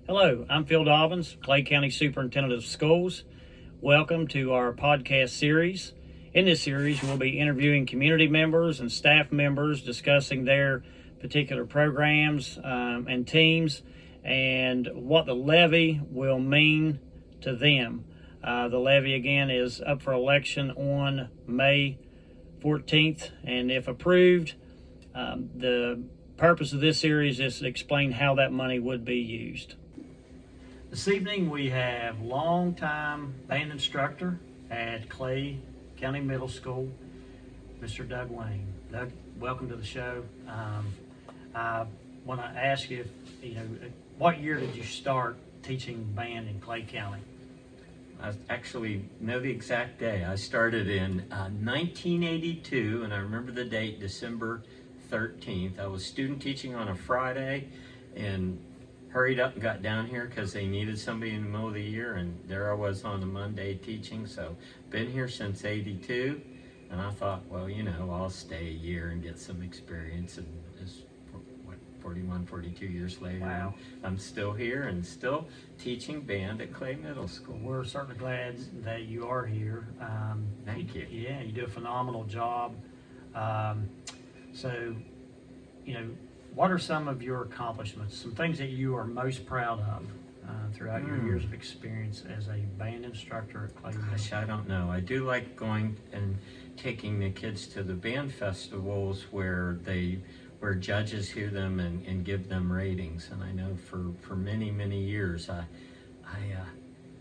Hello, I'm Phil Dobbins, Clay County Superintendent of Schools. Welcome to our podcast series. In this series, we'll be interviewing community members and staff members discussing their particular programs and teams and what the levy will mean to them. The levy, again, is up for election on May 14th, and if approved, the purpose of this series is to explain how that money would be used. This evening we have longtime band instructor at Clay County Middle School, Mr. Doug Wayne. Doug, welcome to the show. I want to ask you, what year did you start teaching band in Clay County? I actually know the exact day. I started in 1982, and I remember the date, December 13th. I was student teaching on a Friday and hurried up and got down here because they needed somebody in the middle of the year, and there I was on a Monday teaching. So been here since 82, and I thought, well, I'll stay a year and get some experience. And it's 41, 42 years later, wow. I'm still here and still teaching band at Clay Middle School. We're certainly glad that you are here. Thank you. Yeah, you do a phenomenal job. What are some of your accomplishments, some things that you are most proud of throughout your years of experience as a band instructor at Clay Middle? Gosh, I don't know. I do like going and taking the kids to the band festivals where judges hear them and give them ratings. And I know for many, many years,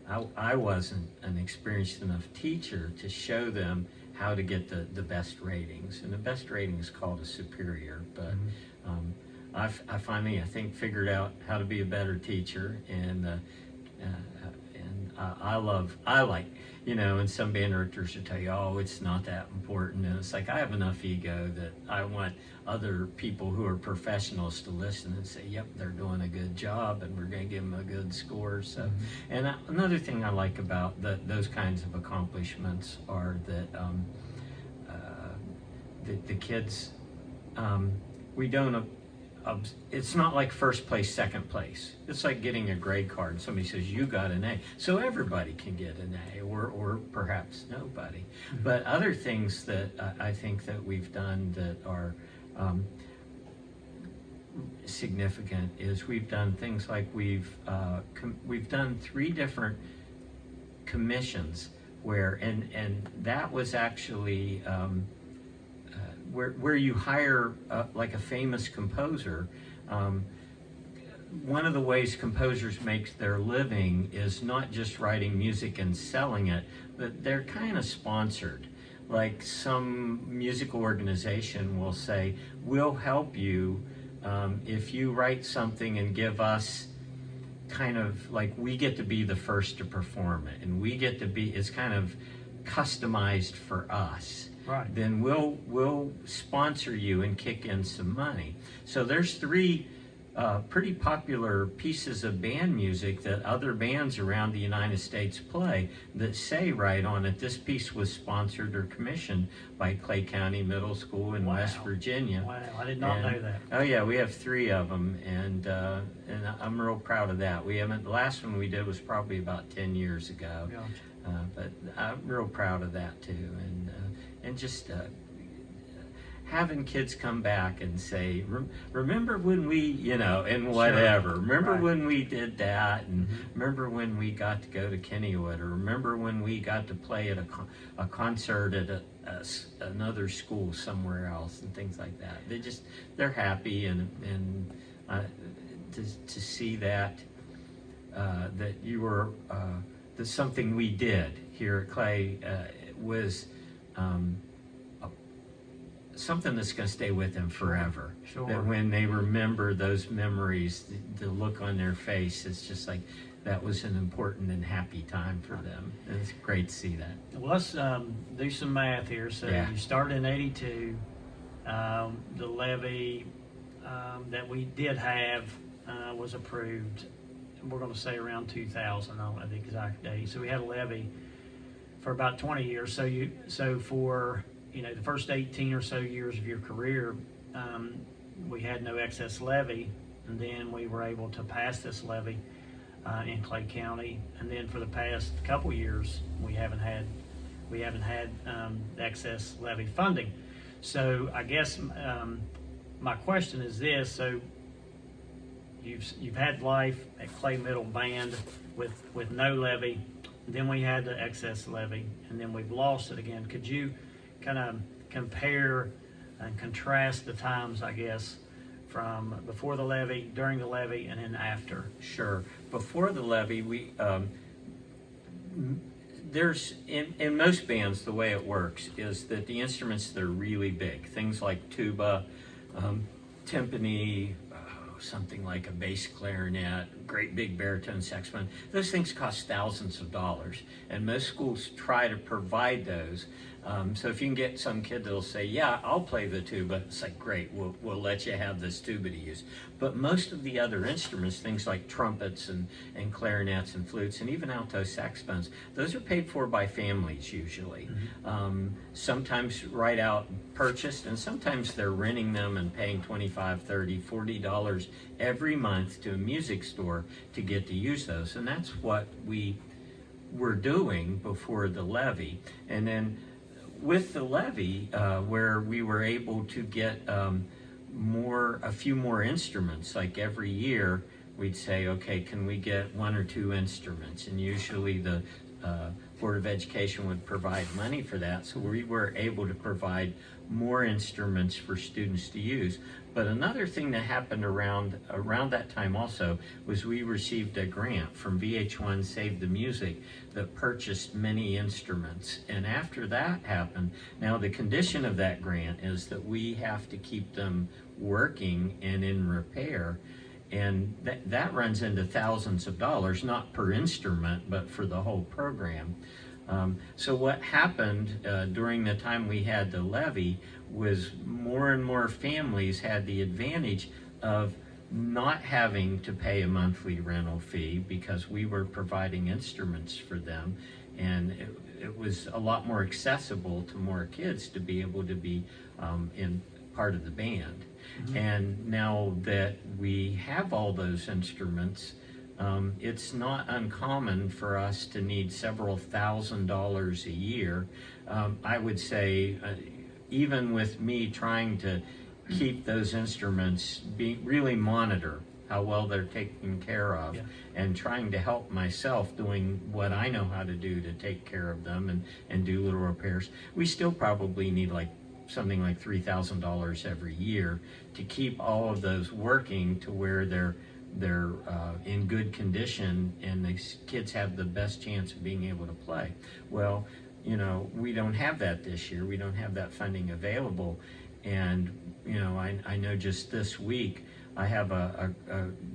I wasn't an experienced enough teacher to show them how to get the best ratings. And the best rating is called a superior. But I finally, I think, figured out how to be a better teacher. And I like, and some band directors will tell you, oh, it's not that important. And it's like, I have enough ego that I want other people who are professionals to listen and say, yep, they're doing a good job and we're going to give them a good score. So, and another thing I like about those kinds of accomplishments are that the kids, we don't, it's not like first place, second place. It's like getting a grade card and somebody says you got an A. So everybody can get an A, or perhaps nobody. But other things that I think that we've done that are significant is we've done things like we've done 3 different commissions where, and that was actually where you hire like a famous composer. One of the ways composers make their living is not just writing music and selling it, but they're kind of sponsored. Like some musical organization will say, we'll help you if you write something and give us kind of like, we get to be the first to perform it, and we get to be, it's kind of customized for us. Right. Then we'll sponsor you and kick in some money. So there's 3 pretty popular pieces of band music that other bands around the United States play that say right on it, this piece was sponsored or commissioned by Clay County Middle School in West Virginia. Wow, I did not know that. Oh yeah, we have 3 of them, and I'm real proud of that. The last one we did was probably about 10 years ago. Gotcha. But I'm real proud of that too, and just having kids come back and say, remember when we, and whatever. Sure. Remember right. When we did that, and remember when we got to go to Kennywood, or remember when we got to play at a concert at another school somewhere else, and things like that. They're happy, and to see that that you were that something we did here at Clay was something that's going to stay with them forever. Sure. That when they remember those memories, the look on their face, it's just like that was an important and happy time for them. And it's great to see that. Well, let's do some math here. So you started in 82. The levy that we did have was approved. We're going to say around 2000. I don't know the exact date. So we had a levy for about 20 years. So for the first 18 or so years of your career, we had no excess levy, and then we were able to pass this levy in Clay County, and then for the past couple years we haven't had excess levy funding. So I guess my question is this: so you've had life at Clay Middle Band with no levy, then we had the excess levy, and then we've lost it again. Could you kind of compare and contrast the times, I guess, from before the levy, during the levy, and then after? Sure. Before the levy, we there's in most bands, the way it works is that the instruments that are really big, things like tuba, timpani, something like a bass clarinet, great big baritone saxophone, those things cost thousands of dollars, and most schools try to provide those. So if you can get some kid that'll say, yeah, I'll play the tuba, it's like, great, we'll let you have this tuba to use. But most of the other instruments, things like trumpets and clarinets and flutes and even alto saxophones, those are paid for by families usually. Mm-hmm. Sometimes right out purchased, and sometimes they're renting them and paying $25, $30, $40 every month to a music store to get to use those. And that's what we were doing before the levy. And then with the levy, where we were able to get a few more instruments, like every year we'd say, okay, can we get one or two instruments? And usually the Board of Education would provide money for that, so we were able to provide more instruments for students to use. But another thing that happened around that time also was we received a grant from VH1 Save the Music that purchased many instruments. And after that happened, now the condition of that grant is that we have to keep them working and in repair. And that runs into thousands of dollars, not per instrument, but for the whole program. So what happened during the time we had the levy was more and more families had the advantage of not having to pay a monthly rental fee because we were providing instruments for them, and it was a lot more accessible to more kids to be able to be in part of the band. Mm-hmm. And now that we have all those instruments, it's not uncommon for us to need several $1,000s a year. I would say, even with me trying to keep those instruments, really monitor how well they're taken care of, yeah, and trying to help myself doing what I know how to do to take care of them and do little repairs, we still probably need something like $3,000 every year to keep all of those working to where they're in good condition and the kids have the best chance of being able to play. Well, we don't have that this year. We don't have that funding available. And, I know just this week, I have a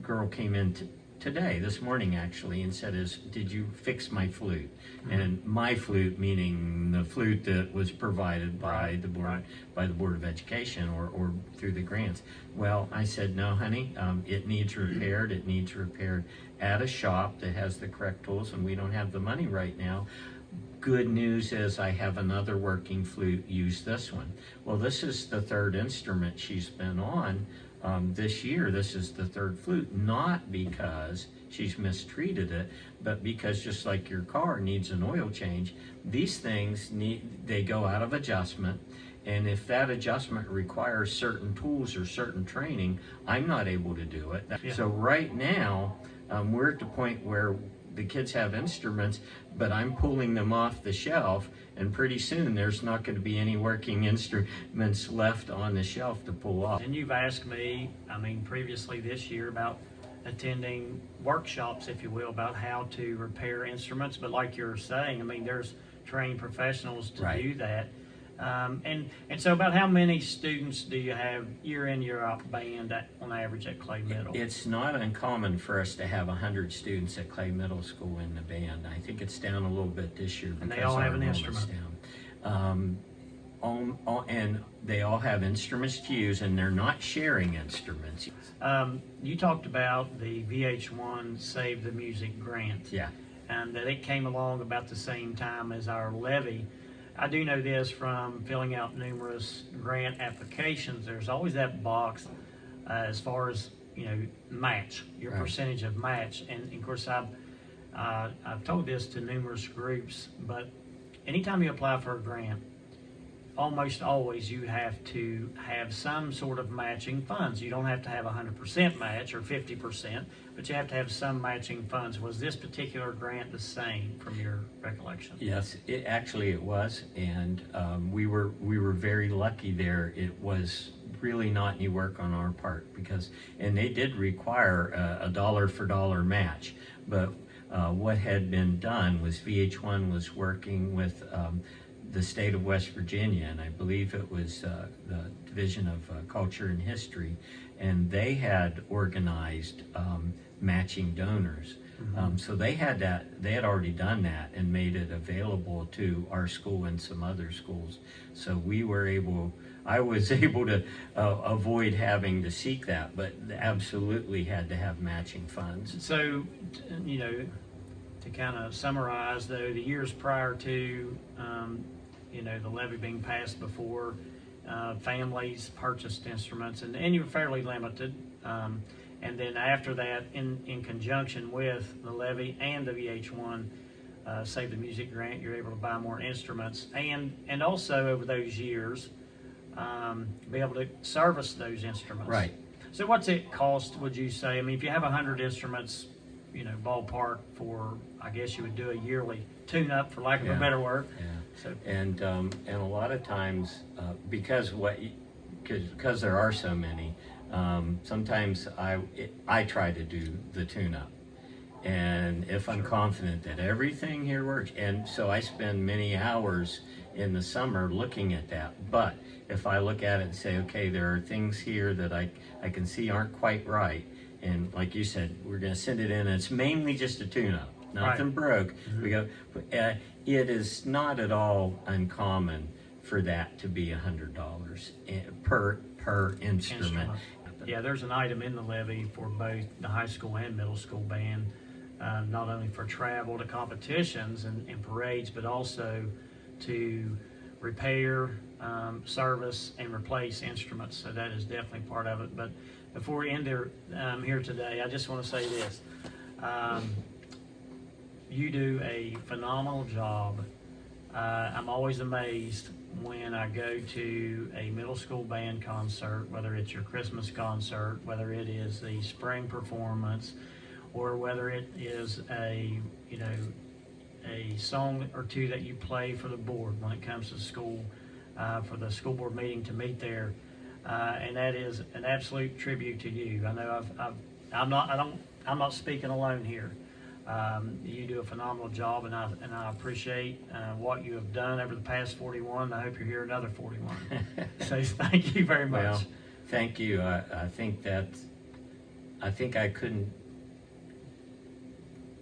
girl came in today, this morning actually, and said, did you fix my flute? Mm-hmm. And my flute, meaning the flute that was provided by the Board of Education or through the grants. Well, I said, no, honey, it needs repaired. It needs repaired at a shop that has the correct tools, and we don't have the money right now. Good news is I have another working flute. Use this one. Well, this is the third instrument she's been on this year. This is the third flute, not because she's mistreated it, but because just like your car needs an oil change, these things they go out of adjustment. And if that adjustment requires certain tools or certain training, I'm not able to do it. Yeah. So right now, we're at the point where the kids have instruments, but I'm pulling them off the shelf, and pretty soon there's not going to be any working instruments left on the shelf to pull off. And you've asked me, previously this year about attending workshops, if you will, about how to repair instruments, but like you're saying, there's trained professionals to do that. And so about how many students do you have year in, year out band on average at Clay Middle? It's not uncommon for us to have 100 students at Clay Middle School in the band. I think it's down a little bit this year. And they all have an instrument. Down. And they all have instruments to use, and they're not sharing instruments. You talked about the VH1 Save the Music grant. Yeah. And that it came along about the same time as our levy. I do know this from filling out numerous grant applications. There's always that box as far as match, your Right. percentage of match. And of course, I've told this to numerous groups, but anytime you apply for a grant, almost always you have to have some sort of matching funds. You don't have to have 100% match or 50%, but you have to have some matching funds. Was this particular grant the same from your recollection? Yes, it was, and we were very lucky there. It was really not any work on our part and they did require a dollar for dollar match, but what had been done was VH1 was working with the state of West Virginia, and I believe it was the Division of Culture and History, and they had organized matching donors. Mm-hmm. So they had already done that and made it available to our school and some other schools. So I was able to avoid having to seek that, but absolutely had to have matching funds. So, to kind of summarize, though, the years prior to, the levy being passed before, families purchased instruments, and you were fairly limited. And then after that, in conjunction with the levy and the VH1 Save the Music grant, you're able to buy more instruments, and also over those years, be able to service those instruments. Right. So what's it cost, would you say? I mean, if you have 100 instruments, ballpark for, I guess you would do a yearly tune-up, for lack of a better word. Yeah. So, and a lot of times, because there are so many, sometimes I try to do the tune-up. And if I'm confident that everything here works, and so I spend many hours in the summer looking at that. But if I look at it and say, okay, there are things here that I can see aren't quite right, and like you said, we're going to send it in, and it's mainly just a tune-up. Nothing broke. Mm-hmm. We go. It is not at all uncommon for that to be $100 per instrument. Yeah, there's an item in the levy for both the high school and middle school band, not only for travel to competitions and parades, but also to repair, service, and replace instruments. So that is definitely part of it. But before we end here today, I just want to say this. You do a phenomenal job. I'm always amazed when I go to a middle school band concert, whether it's your Christmas concert, whether it is the spring performance, or whether it is a song or two that you play for the board when it comes to school, for the school board meeting to meet there, and that is an absolute tribute to you. I know I'm not speaking alone here. You do a phenomenal job, and I appreciate what you have done over the past 41. I hope you're here another 41. So thank you very much. Well, thank you. I think I couldn't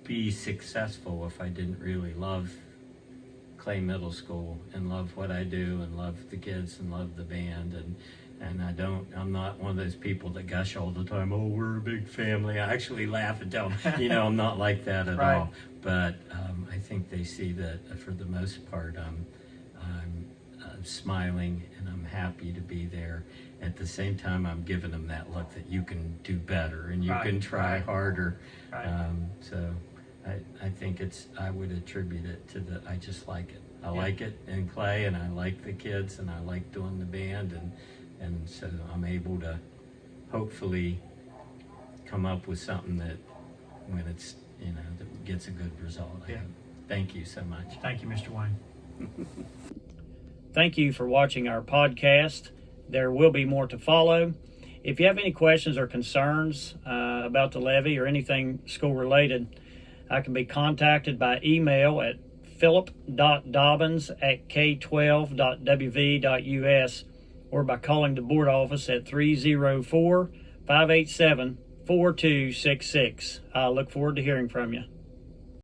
be successful if I didn't really love Clay Middle School and love what I do and love the kids and love the band, and I'm not one of those people that gush all the time, oh, we're a big family. I actually laugh and tell them, I'm not like that at Right. all. But I think they see that for the most part, I'm smiling and I'm happy to be there. At the same time, I'm giving them that look that you can do better and you can try harder. Right. So I think I would attribute it to I just like it. I like it in Clay, and I like the kids, and I like doing the band, and so I'm able to hopefully come up with something that when it's, that gets a good result. Yeah. Thank you so much. Thank you, Mr. Wayne. Thank you for watching our podcast. There will be more to follow. If you have any questions or concerns about the levy or anything school related, I can be contacted by email at philip.dobbins@k12.wv.us or by calling the board office at 304-587-4266. I look forward to hearing from you.